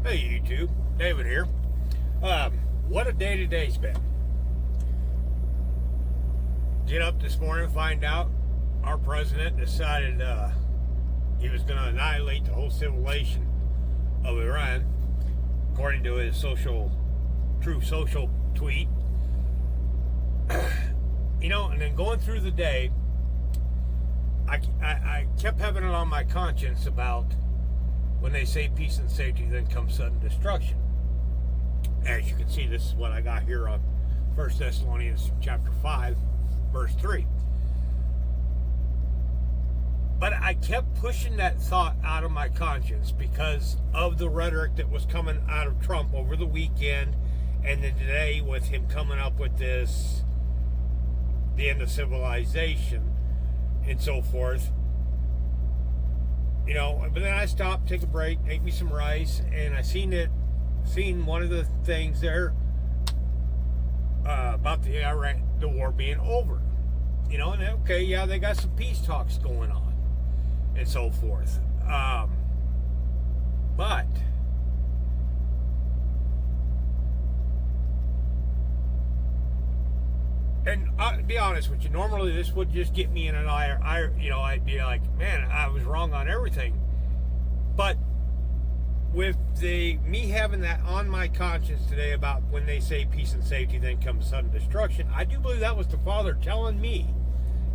Hey YouTube, David here. What a day today's been. Get up this morning, find out our president decided he was going to annihilate the whole civilization of Iran, according to his Truth Social tweet. And then going through the day, I kept having it on my conscience about when they say peace and safety, then comes sudden destruction. As you can see, this is what I got here on 1 Thessalonians chapter 5, verse 3. But I kept pushing that thought out of my conscience because of the rhetoric that was coming out of Trump over the weekend, and then today with him coming up with this, the end of civilization and so forth. But then I stopped, take a break, make me some rice, and I seen one of the things there about the war being over. And okay, yeah, they got some peace talks going on and so forth. But and to be honest with you, normally this would just get me in an ire. I'd be like, man, I was wrong on everything. But with me having that on my conscience today about when they say peace and safety, then comes sudden destruction, I do believe that was the Father telling me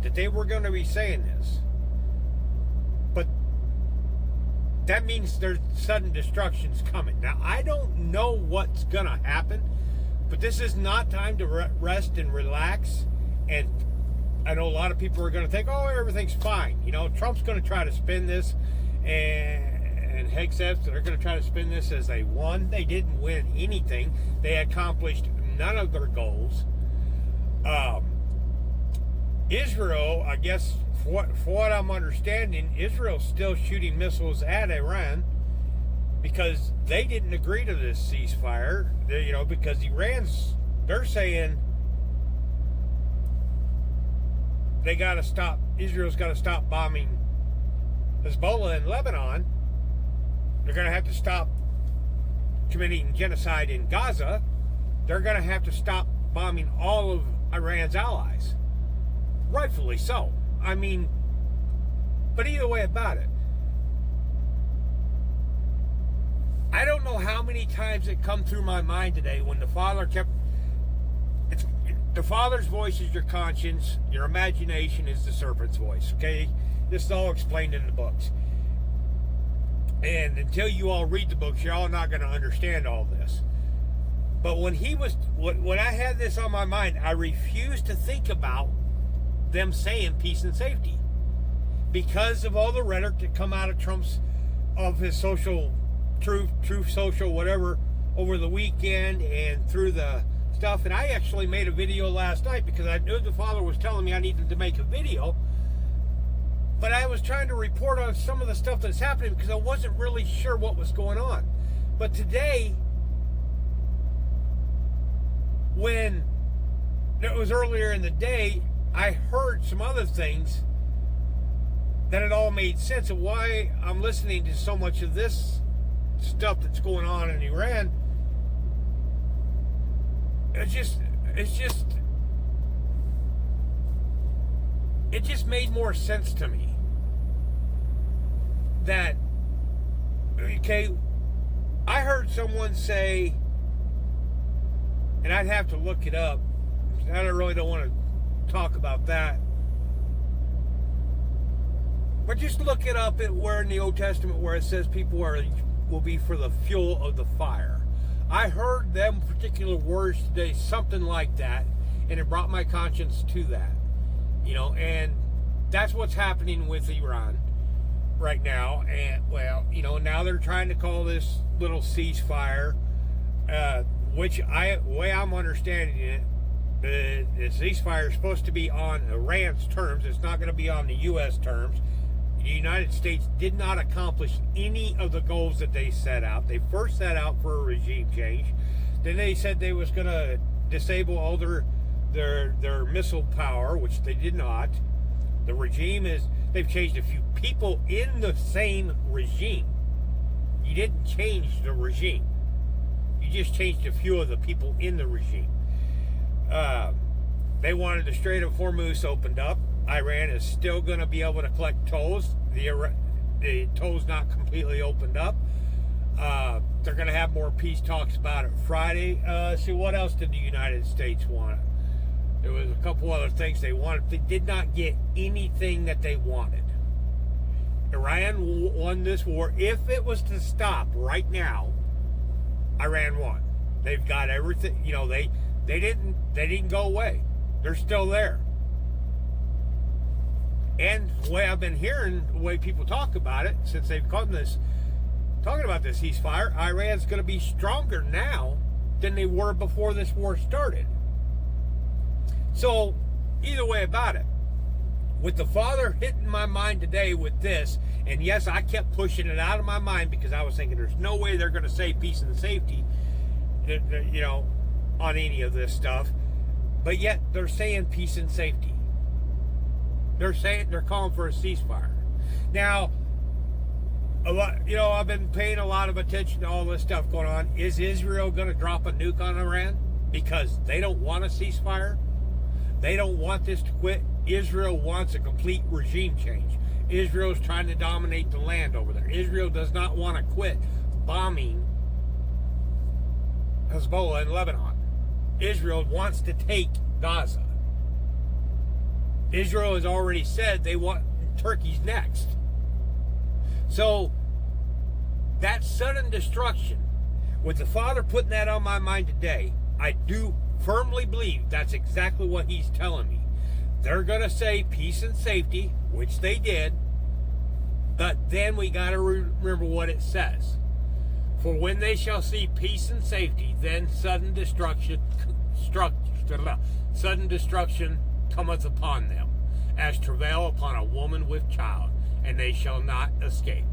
that they were going to be saying this. But that means there's sudden destruction's coming. Now, I don't know what's going to happen, but this is not time to rest and relax. And I know a lot of people are going to think, oh, everything's fine. Trump's going to try to spin this, and Hegseth, they're going to try to spin this as they won. They didn't win anything. They accomplished none of their goals. Israel, I guess, for what I'm understanding, Israel's still shooting missiles at Iran because they didn't agree to this ceasefire. Because they're saying they got to stop, Israel's got to stop bombing Hezbollah in Lebanon. They're going to have to stop committing genocide in Gaza. They're going to have to stop bombing all of Iran's allies. Rightfully so. But either way about it, I don't know how many times it come through my mind today when the Father the Father's voice is your conscience, your imagination is the serpent's voice, okay? This is all explained in the books. And until you all read the books, you're all not going to understand all this. But when I had this on my mind, I refused to think about them saying peace and safety because of all the rhetoric that come out of his social truth social whatever over the weekend and through the stuff. And I actually made a video last night because I knew the Father was telling me I needed to make a video, but I was trying to report on some of the stuff that's happening because I wasn't really sure what was going on. But today, when it was earlier in the day, I heard some other things that it all made sense of why I'm listening to so much of this stuff that's going on in Iran. It just made more sense to me that, okay, I heard someone say, and I'd have to look it up, I really don't want to talk about that, but just look it up at where in the Old Testament where it says people will be for the fuel of the fire. I heard them particular words today, something like that, and it brought my conscience to that. And that's what's happening with Iran right now. And now they're trying to call this little ceasefire, which way I'm understanding it, the ceasefire is supposed to be on Iran's terms. It's not going to be on the U.S. terms. The United States did not accomplish any of the goals that they set out. They first set out for a regime change. Then they said they was going to disable all their missile power, which they did not. They've changed a few people in the same regime. You didn't change the regime. You just changed a few of the people in the regime. They wanted the Strait of Hormuz opened up. Iran is still going to be able to collect tolls. The tolls not completely opened up. They're going to have more peace talks about it Friday. See, what else did the United States want? There was a couple other things they wanted. They did not get anything that they wanted. Iran won this war. If it was to stop right now, Iran won. They've got everything. You know, they didn't go away. They're still there. And the way I've been hearing, the way people talk about it, since they've come talking about this ceasefire, Iran's going to be stronger now than they were before this war started. So, either way about it, with the Father hitting my mind today with this, and yes, I kept pushing it out of my mind because I was thinking there's no way they're going to say peace and safety, you know, on any of this stuff, but yet they're saying peace and safety. They're calling for a ceasefire. Now, I've been paying a lot of attention to all this stuff going on. Is Israel going to drop a nuke on Iran because they don't want a ceasefire? They don't want this to quit. Israel wants a complete regime change. Israel's trying to dominate the land over there. Israel does not want to quit bombing Hezbollah in Lebanon. Israel wants to take Gaza. Israel has already said they want Turkey's next. So, that sudden destruction, with the Father putting that on my mind today, I do firmly believe that's exactly what He's telling me. They're going to say peace and safety, which they did, but then we got to remember what it says. For when they shall see peace and safety, then sudden destruction cometh upon them, as travail upon a woman with child, and they shall not escape.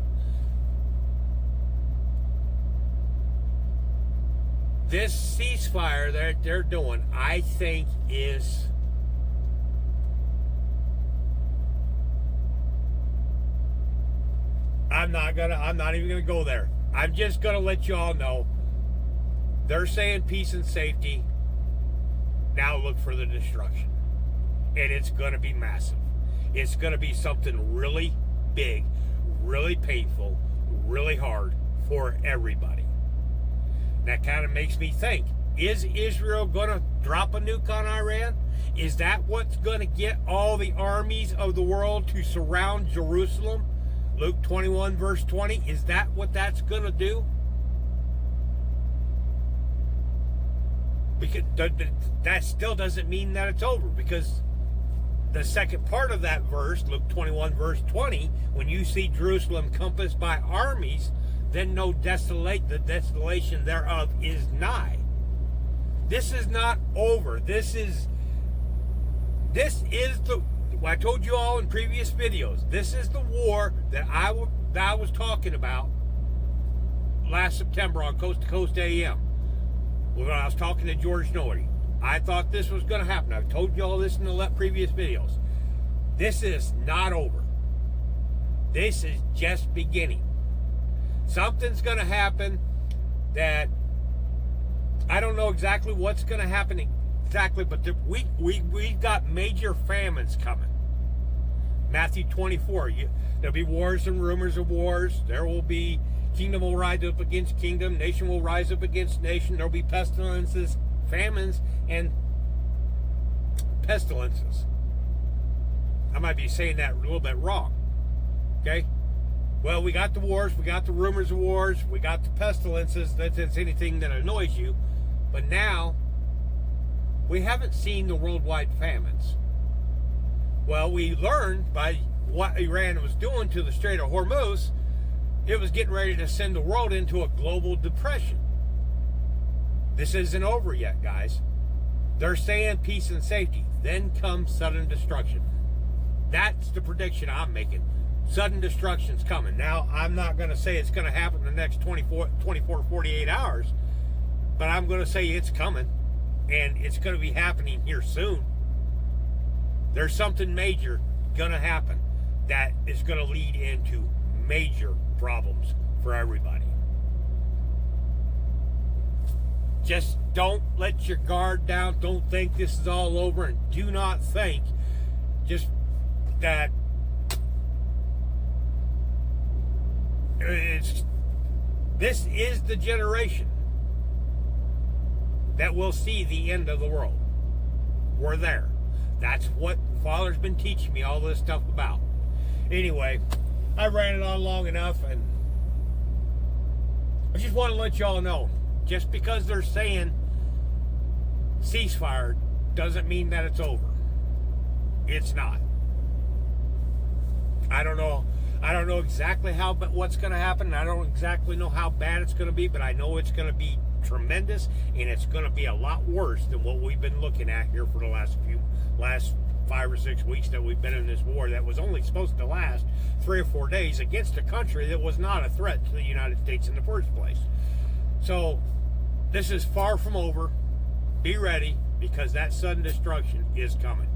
This ceasefire that they're doing, I think, is I'm not even gonna go there. I'm just gonna let you all know they're saying peace and safety. Now look for the destruction. And it's gonna be massive. It's gonna be something really big, really painful, really hard for everybody. That kind of makes me think, is Israel gonna drop a nuke on Iran? Is that what's gonna get all the armies of the world to surround Jerusalem? Luke 21 verse 20, is that what that's going to do? Because that still doesn't mean that it's over, because the second part of that verse, Luke 21 verse 20, when you see Jerusalem compassed by armies, then the desolation thereof is nigh. This is not over. This is the, I told you all in previous videos, this is the war that I was talking about last September on Coast to Coast AM. When I was talking to George Norrie. I thought this was going to happen. I've told you all this in the previous videos. This is not over. This is just beginning. Something's going to happen that I don't know exactly what's going to happen exactly, but we've got major famines coming. Matthew 24, there'll be wars and rumors of wars. There will be, kingdom will rise up against kingdom, nation will rise up against nation. There'll be pestilences, famines, and pestilences. I might be saying that a little bit wrong. Okay? Well, we got the wars, we got the rumors of wars, we got the pestilences. That's anything that annoys you. But now, we haven't seen the worldwide famines. Well, we learned by what Iran was doing to the Strait of Hormuz, it was getting ready to send the world into a global depression. This isn't over yet, guys. They're saying peace and safety. Then comes sudden destruction. That's the prediction I'm making. Sudden destruction's coming. Now, I'm not going to say it's going to happen in the next 24, 48 hours, but I'm going to say it's coming. And it's going to be happening here soon. There's something major going to happen that is going to lead into major problems for everybody. Just don't let your guard down. Don't think this is all over, and do not think just that this is the generation that will see the end of the world. We're there. That's what Father's been teaching me all this stuff about. Anyway, I ran it on long enough, and I just want to let y'all know, just because they're saying ceasefire doesn't mean that it's over. It's not. I don't know exactly what's going to happen. I don't exactly know how bad it's going to be, but I know it's going to be tremendous, and it's going to be a lot worse than what we've been looking at here for the last 5 or 6 weeks that we've been in this war that was only supposed to last 3 or 4 days against a country that was not a threat to the United States in the first place. So this is far from over. Be ready, because that sudden destruction is coming.